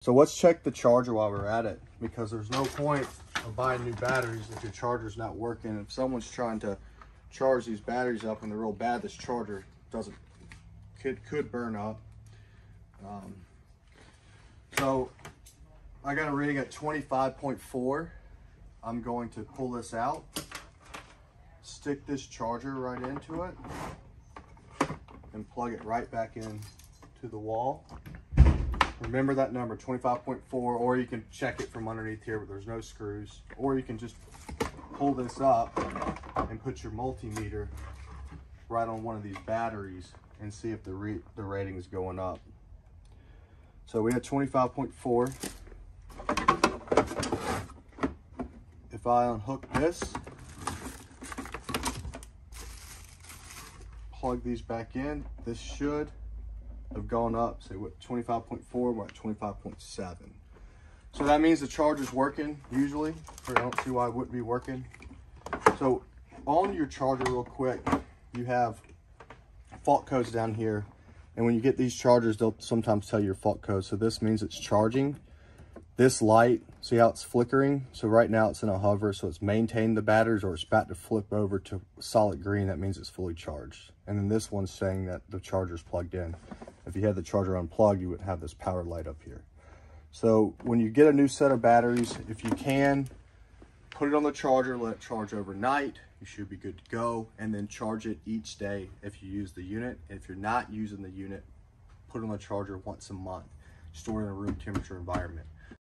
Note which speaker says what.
Speaker 1: So let's check the charger while we're at it, because there's no point of buying new batteries if your charger's not working. If someone's trying to charge these batteries up and they're real bad, this charger could burn up. So I got a reading at 25.4. I'm going to pull this out, stick this charger right into it, and plug it right back in to the wall. Remember that number, 25.4, or you can check it from underneath here, but there's no screws. Or you can just pull this up and put your multimeter right on one of these batteries and see if the rating is going up. So we had 25.4. If I unhook this, plug these back in, this should have gone up. Say what, 25.4, we're at 25.7. So that means the charger's working usually, or I don't see why it wouldn't be working. So on your charger real quick, you have fault codes down here. And when you get these chargers, they'll sometimes tell you your fault code. So this means it's charging. This light, see how it's flickering? So right now it's in a hover, so it's maintained the batteries, or it's about to flip over to solid green. That means it's fully charged. And then this one's saying that the charger's plugged in. If you had the charger unplugged, you would have this power light up here. So when you get a new set of batteries, if you can, put it on the charger, let it charge overnight. You should be good to go, and then charge it each day if you use the unit. If you're not using the unit, put it on the charger once a month. Store it in a room temperature environment.